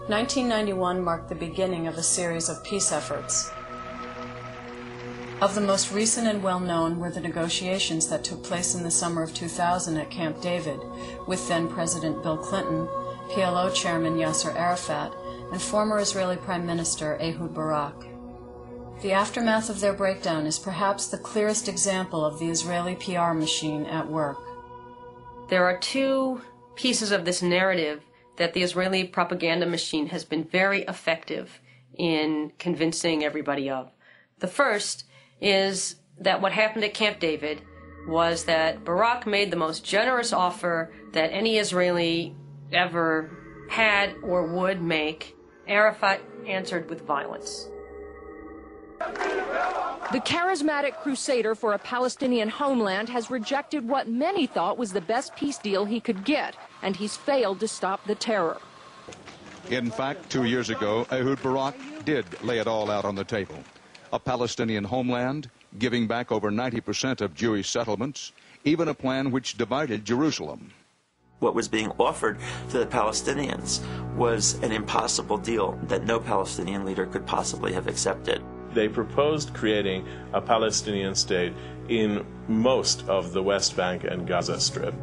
1991 marked the beginning of a series of peace efforts. Of the most recent and well-known were the negotiations that took place in the summer of 2000 at Camp David with then-President Bill Clinton, PLO Chairman Yasser Arafat, and former Israeli Prime Minister Ehud Barak. The aftermath of their breakdown is perhaps the clearest example of the Israeli PR machine at work. There are two pieces of this narrative that the Israeli propaganda machine has been very effective in convincing everybody of. The first is that what happened at Camp David was that Barak made the most generous offer that any Israeli ever had or would make. Arafat answered with violence. The charismatic crusader for a Palestinian homeland has rejected what many thought was the best peace deal he could get, and he's failed to stop the terror. In fact, 2 years ago, Ehud Barak did lay it all out on the table. A Palestinian homeland, giving back over 90% of Jewish settlements, even a plan which divided Jerusalem. What was being offered to the Palestinians was an impossible deal that no Palestinian leader could possibly have accepted. They proposed creating a Palestinian state in most of the West Bank and Gaza Strip.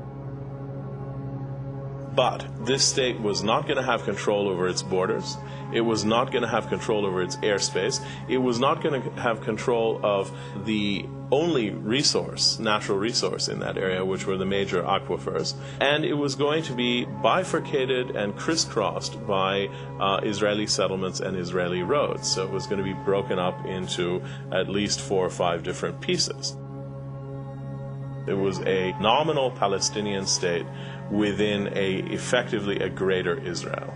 But this state was not going to have control over its borders. It was not going to have control over its airspace. It was not going to have control of the only resource, natural resource in that area, which were the major aquifers. And it was going to be bifurcated and crisscrossed by Israeli settlements and Israeli roads. So it was going to be broken up into at least 4 or 5 different pieces. It was a nominal Palestinian state within effectively a greater Israel.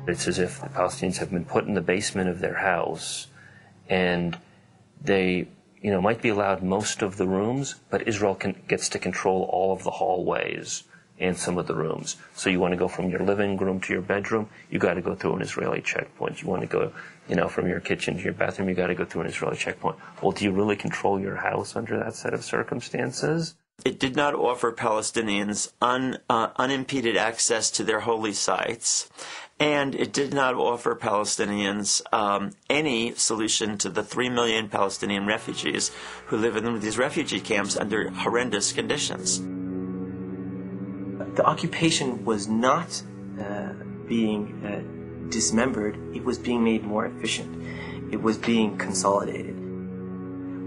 It's as if the Palestinians have been put in the basement of their house, and they, might be allowed most of the rooms, but Israel gets to control all of the hallways and some of the rooms. So you want to go from your living room to your bedroom, you got to go through an Israeli checkpoint. You want to go, from your kitchen to your bathroom, you got to go through an Israeli checkpoint. Well, do you really control your house under that set of circumstances? It did not offer Palestinians unimpeded access to their holy sites, and it did not offer Palestinians any solution to the 3 million Palestinian refugees who live in these refugee camps under horrendous conditions. The occupation was not being dismembered, it was being made more efficient. It was being consolidated,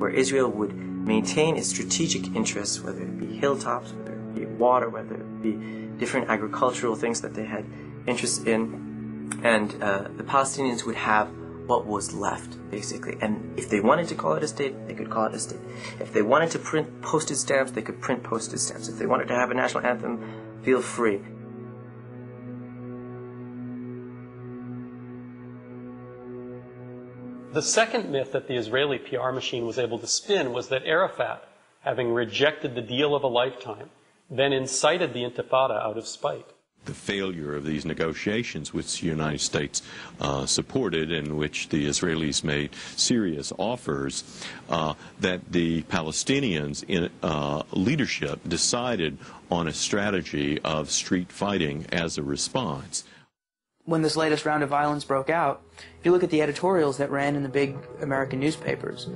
where Israel would maintain its strategic interests, whether it be hilltops, whether it be water, whether it be different agricultural things that they had interest in, and the Palestinians would have what was left, basically. And if they wanted to call it a state, they could call it a state. If they wanted to print postage stamps, they could print postage stamps. If they wanted to have a national anthem, feel free. The second myth that the Israeli PR machine was able to spin was that Arafat, having rejected the deal of a lifetime, then incited the Intifada out of spite. The failure of these negotiations, which the United States supported, in which the Israelis made serious offers, that the Palestinians in leadership decided on a strategy of street fighting as a response. When this latest round of violence broke out, if you look at the editorials that ran in the big American newspapers,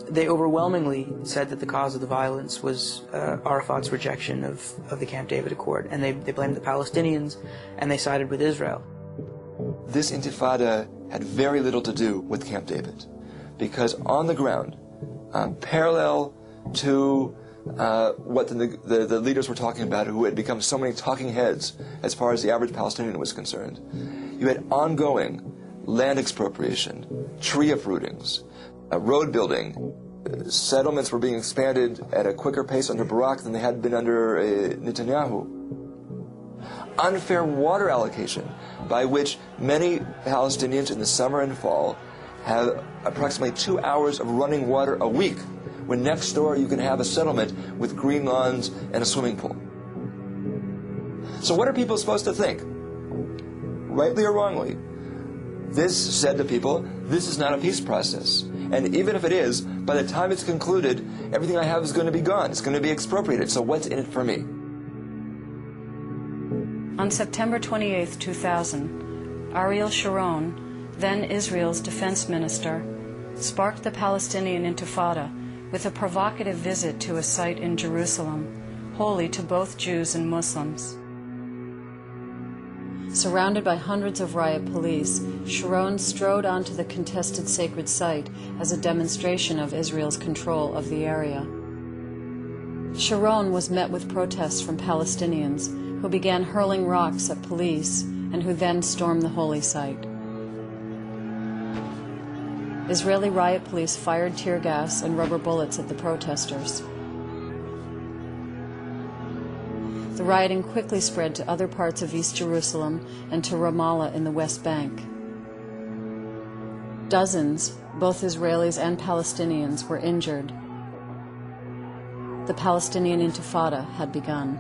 they overwhelmingly said that the cause of the violence was Arafat's rejection of the Camp David Accord, and they blamed the Palestinians, and they sided with Israel. This intifada had very little to do with Camp David, because on the ground, parallel to what the leaders were talking about, who had become so many talking heads as far as the average Palestinian was concerned, you had ongoing land expropriation, tree uprootings, road building. Settlements were being expanded at a quicker pace under Barak than they had been under Netanyahu. Unfair water allocation, by which many Palestinians in the summer and fall have approximately 2 hours of running water a week, when next door you can have a settlement with green lawns and a swimming pool. So what are people supposed to think? Rightly or wrongly, this said to people, this is not a peace process. And even if it is, by the time it's concluded, everything I have is going to be gone. It's going to be expropriated. So what's in it for me? On September 28, 2000, Ariel Sharon, then Israel's defense minister, sparked the Palestinian Intifada with a provocative visit to a site in Jerusalem, holy to both Jews and Muslims. Surrounded by hundreds of riot police, Sharon strode onto the contested sacred site as a demonstration of Israel's control of the area. Sharon was met with protests from Palestinians, who began hurling rocks at police and who then stormed the holy site. Israeli riot police fired tear gas and rubber bullets at the protesters. The rioting quickly spread to other parts of East Jerusalem and to Ramallah in the West Bank. Dozens, both Israelis and Palestinians, were injured. The Palestinian Intifada had begun.